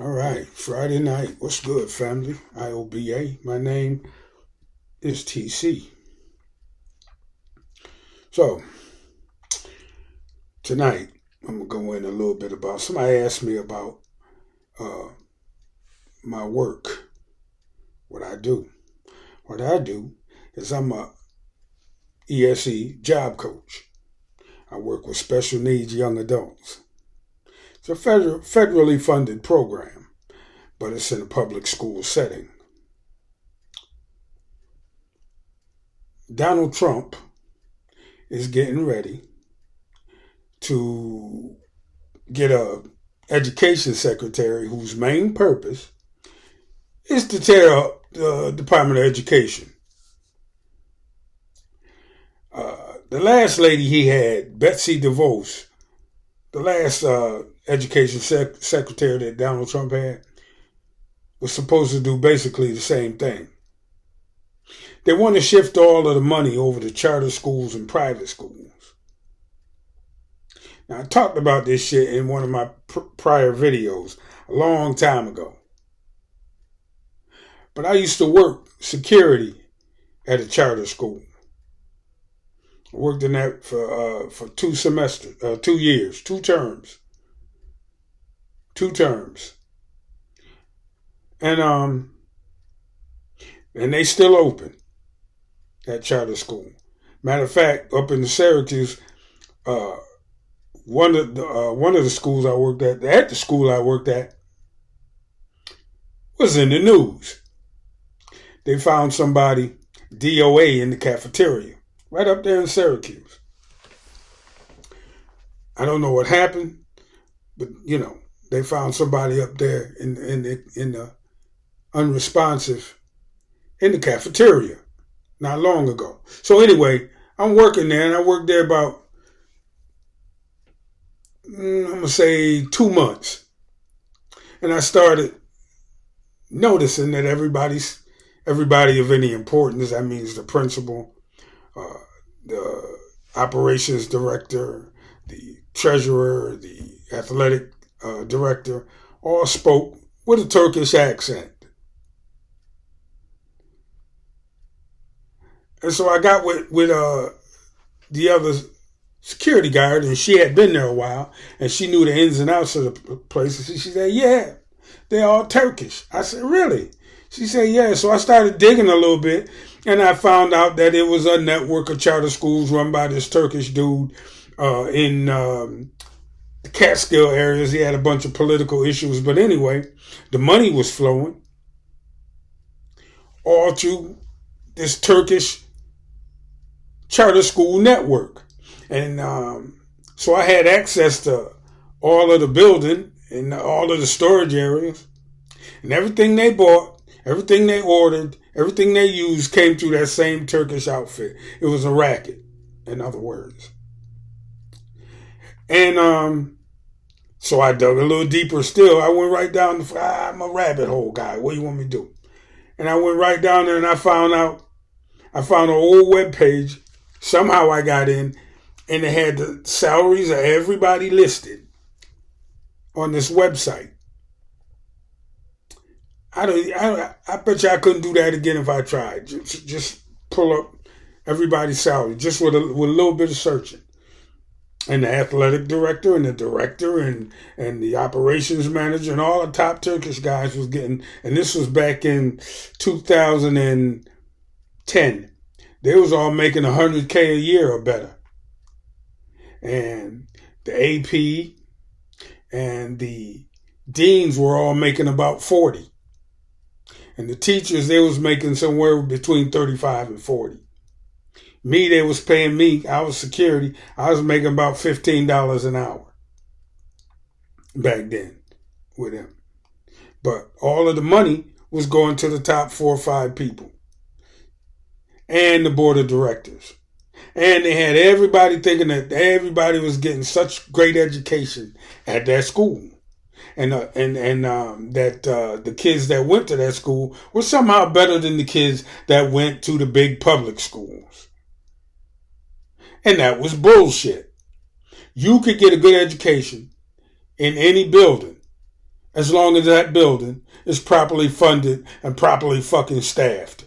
All right, Friday night. What's good, family? IOBA. My name is TC. So, tonight, I'm going to go in a little bit about. Somebody asked me about uh, my work, what I do. What I do is I'm a ESE job coach. I work with special needs young adults. It's a federally funded program, but it's in a public school setting. Donald Trump is getting ready to get a education secretary whose main purpose is to tear up the Department of Education. The last lady he had, Betsy DeVos, the last education secretary that Donald Trump had, was supposed to do basically the same thing. They want to shift all of the money over to charter schools and private schools. Now, I talked about this shit in one of my prior videos a long time ago. But I used to work security at a charter school. I worked in that for 2 semesters, 2 years, 2 terms. 2 terms. And they still open at charter school. Matter of fact, up in Syracuse, one of the schools I worked at the school I worked at, was in the news. They found somebody DOA in the cafeteria, right up there in Syracuse. I don't know what happened, but they found somebody up there in the unresponsive in the cafeteria not long ago. So anyway, I'm working there, and I worked there about I'm gonna say 2 months, and I started noticing that everybody of any importance, that means the principal, the operations director, the treasurer, the athletic director, all spoke with a Turkish accent. And so I got with the other security guard, and she had been there a while, and she knew the ins and outs of the place. And she said, yeah, they're all Turkish. I said, really? She said, yeah. So I started digging a little bit, and I found out that it was a network of charter schools run by this Turkish dude in the Catskill areas. He had a bunch of political issues. But anyway, the money was flowing all through this Turkish charter school network. And so I had access to all of the building and all of the storage areas. And everything they bought, everything they ordered, everything they used came through that same Turkish outfit. It was a racket, in other words. And so I dug a little deeper still. I went right down I'm a rabbit hole guy. What do you want me to do? And I went right down there, and I found an old web page. Somehow I got in, and it had the salaries of everybody listed on this website. I bet you I couldn't do that again if I tried. Just pull up everybody's salary, just with a little bit of searching. And the athletic director and the director and the operations manager and all the top Turkish guys was getting, and this was back in 2010. They was all making $100K a year or better. And the AP and the deans were all making about 40. And the teachers, they was making somewhere between 35 and 40. Me, they was paying me, I was security, I was making about $15 an hour back then with them. But all of the money was going to the top 4 or 5 people and the board of directors. And they had everybody thinking that everybody was getting such great education at that school. And that the kids that went to that school were somehow better than the kids that went to the big public schools. And that was bullshit. You could get a good education in any building as long as that building is properly funded and properly fucking staffed.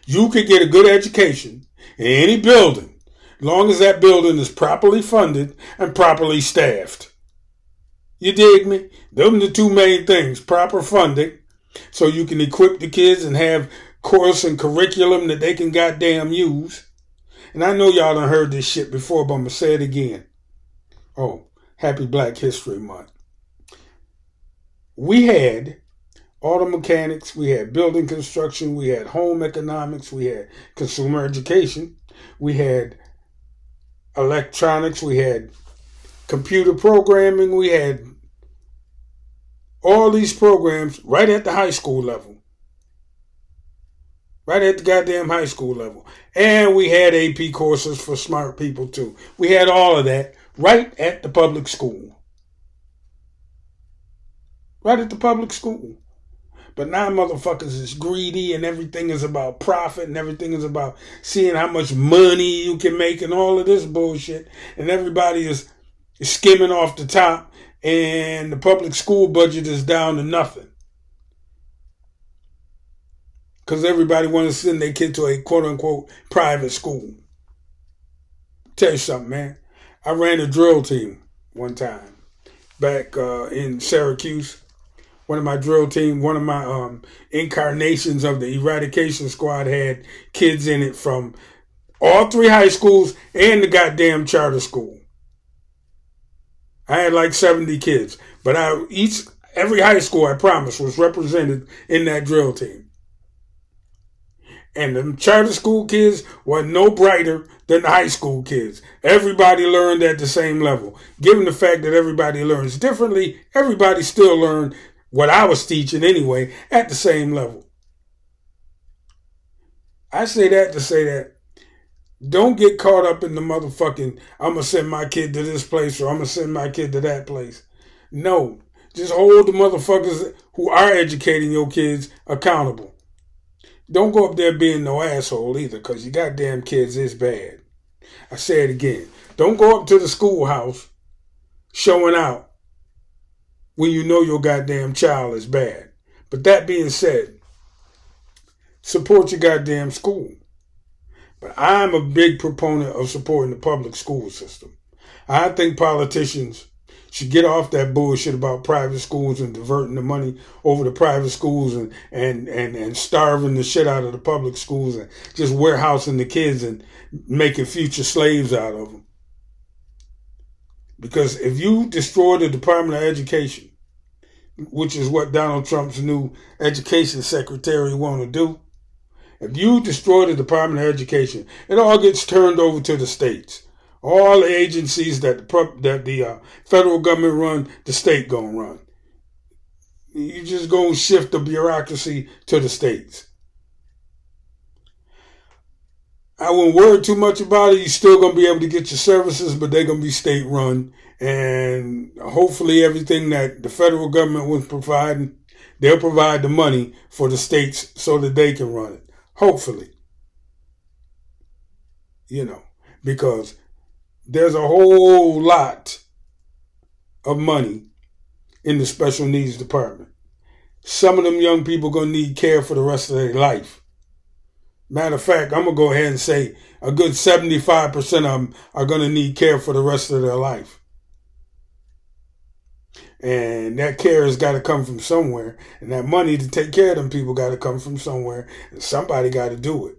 You could get a good education in any building as long as that building is properly funded and properly staffed. You dig me? Those are the two main things. Proper funding, so you can equip the kids and have course and curriculum that they can goddamn use. And I know y'all done heard this shit before, but I'm going to say it again. Oh, happy Black History Month. We had auto mechanics, we had building construction, we had home economics, we had consumer education, we had electronics, we had computer programming, we had all these programs right at the high school level. Right at the goddamn high school level. And we had AP courses for smart people too. We had all of that right at the public school. Right at the public school. But now motherfuckers is greedy and everything is about profit and everything is about seeing how much money you can make and all of this bullshit. And everybody is skimming off the top and the public school budget is down to nothing. Because everybody wants to send their kid to a quote-unquote private school. Tell you something, man. I ran a drill team one time back in Syracuse. One of my drill team, one of my incarnations of the eradication squad had kids in it from all three high schools and the goddamn charter school. I had like 70 kids. But every high school, I promise, was represented in that drill team. And the charter school kids were no brighter than the high school kids. Everybody learned at the same level. Given the fact that everybody learns differently, everybody still learned what I was teaching anyway at the same level. I say that to say that don't get caught up in the motherfucking, I'm going to send my kid to this place or I'm going to send my kid to that place. No, just hold the motherfuckers who are educating your kids accountable. Don't go up there being no asshole either, because your goddamn kids is bad. I say it again. Don't go up to the schoolhouse showing out when you know your goddamn child is bad. But that being said, support your goddamn school. But I'm a big proponent of supporting the public school system. I think politicians should get off that bullshit about private schools and diverting the money over to private schools and starving the shit out of the public schools and just warehousing the kids and making future slaves out of them. Because if you destroy the Department of Education, which is what Donald Trump's new education secretary want to do, if you destroy the Department of Education, it all gets turned over to the states. All the agencies that the federal government run, the state gonna run. You just gonna shift the bureaucracy to the states. I wouldn't worry too much about it. You're still gonna be able to get your services, but they're gonna be state run. And hopefully everything that the federal government was providing, they'll provide the money for the states so that they can run it. Hopefully. Because there's a whole lot of money in the special needs department. Some of them young people going to need care for the rest of their life. Matter of fact, I'm going to go ahead and say a good 75% of them are going to need care for the rest of their life. And that care has got to come from somewhere. And that money to take care of them people got to come from somewhere. And somebody got to do it.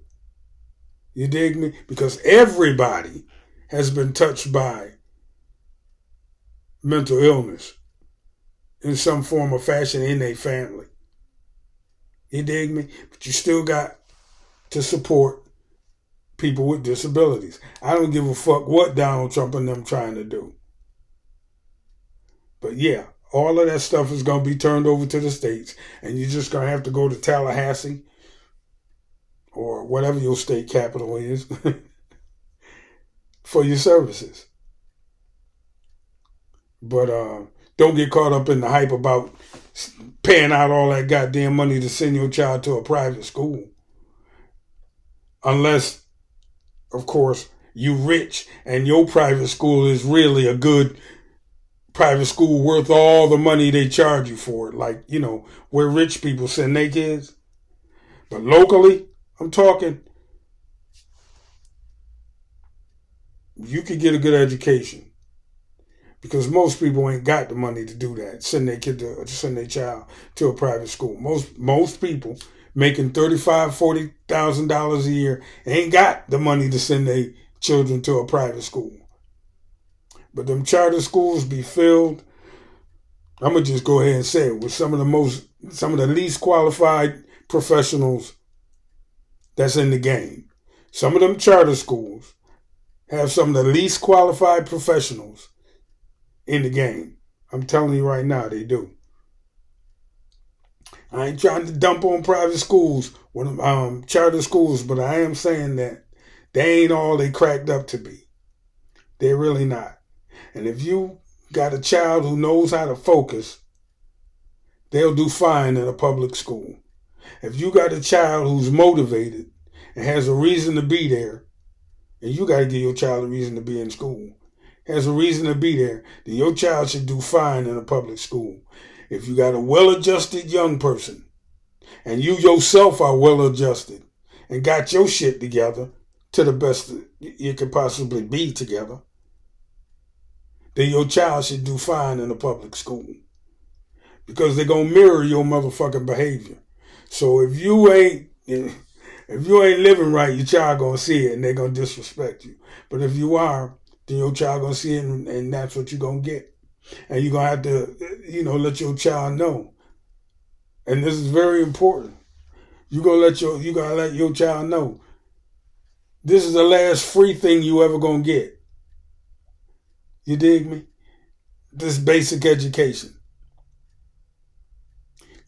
You dig me? Because everybody has been touched by mental illness in some form or fashion in their family. You dig me? But you still got to support people with disabilities. I don't give a fuck what Donald Trump and them trying to do. But yeah, all of that stuff is going to be turned over to the states, and you're just going to have to go to Tallahassee or whatever your state capital is for your services. But don't get caught up in the hype about paying out all that goddamn money to send your child to a private school. Unless, of course, you rich and your private school is really a good private school worth all the money they charge you for it. Like, where rich people send their kids. But locally, I'm talking, you could get a good education. Because most people ain't got the money to do that. Send their child to a private school. Most people making $35,000, $40,000 a year ain't got the money to send their children to a private school. But them charter schools be filled, I'm gonna just go ahead and say it, with some of the least qualified professionals that's in the game. Some of them charter schools have some of the least qualified professionals in the game. I'm telling you right now, they do. I ain't trying to dump on private schools, charter schools, but I am saying that they ain't all they cracked up to be. They're really not. And if you got a child who knows how to focus, they'll do fine in a public school. If you got a child who's motivated and has a reason to be there, and you got to give your child a reason to be in school, has a reason to be there, then your child should do fine in a public school. If you got a well-adjusted young person, and you yourself are well-adjusted, and got your shit together to the best you can possibly be together, then your child should do fine in a public school. Because they're going to mirror your motherfucking behavior. So if you ain't living right, your child going to see it and they're going to disrespect you. But if you are, then your child going to see it and that's what you're going to get. And you're going to have to, let your child know. And this is very important. You gotta let your child know. This is the last free thing you ever gonna get. You dig me? This basic education.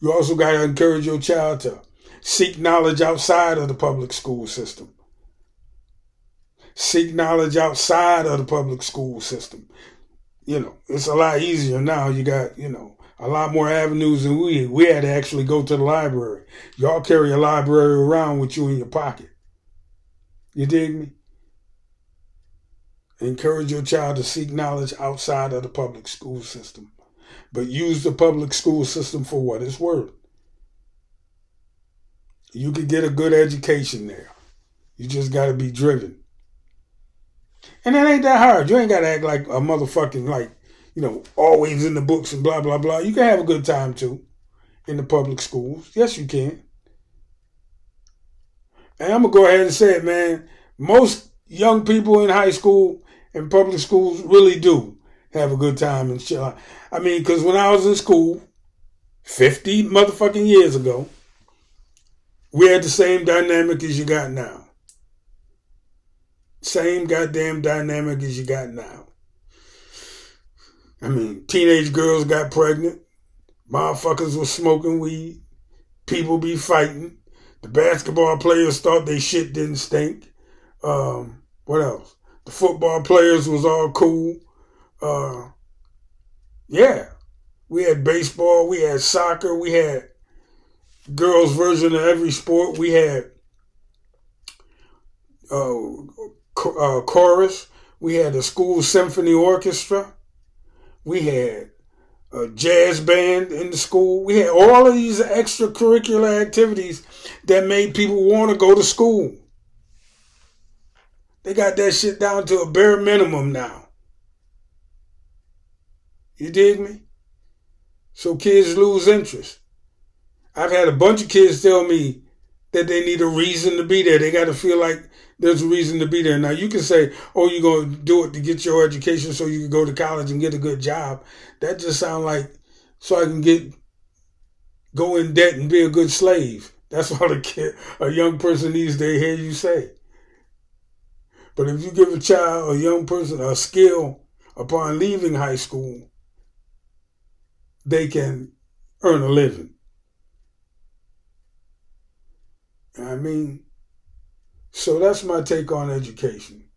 You also gotta encourage your child to seek knowledge outside of the public school system. Seek knowledge outside of the public school system. It's a lot easier now. You got, a lot more avenues than we had to actually go to the library. Y'all carry a library around with you in your pocket. You dig me? Encourage your child to seek knowledge outside of the public school system. But use the public school system for what it's worth. You could get a good education there. You just got to be driven. And it ain't that hard. You ain't got to act like a motherfucking, always in the books and blah, blah, blah. You can have a good time, too, in the public schools. Yes, you can. And I'm going to go ahead and say it, man. Most young people in high school and public schools really do have a good time and shit. I mean, because when I was in school, 50 motherfucking years ago, we had the same dynamic as you got now. Same goddamn dynamic as you got now. I mean, teenage girls got pregnant. Motherfuckers were smoking weed. People be fighting. The basketball players thought they shit didn't stink. What else? The football players was all cool. Yeah. We had baseball. We had soccer. We had girls' version of every sport. We had chorus. We had a school symphony orchestra. We had a jazz band in the school. We had all of these extracurricular activities that made people want to go to school. They got that shit down to a bare minimum now. You dig me? So kids lose interest. I've had a bunch of kids tell me that they need a reason to be there. They got to feel like there's a reason to be there. Now, you can say, oh, you're going to do it to get your education so you can go to college and get a good job. That just sounds like so I can go in debt and be a good slave. That's all a young person needs to hear you say. But if you give a young person, a skill upon leaving high school, they can earn a living. I mean, so that's my take on education.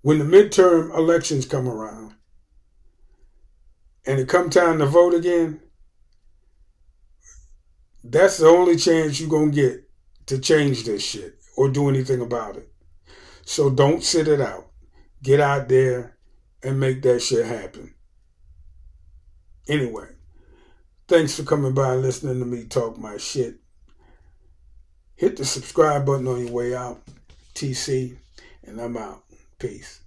When the midterm elections come around and it come time to vote again, that's the only chance you're going to get to change this shit or do anything about it. So don't sit it out. Get out there and make that shit happen. Anyway, thanks for coming by and listening to me talk my shit. Hit the subscribe button on your way out. TC, and I'm out. Peace.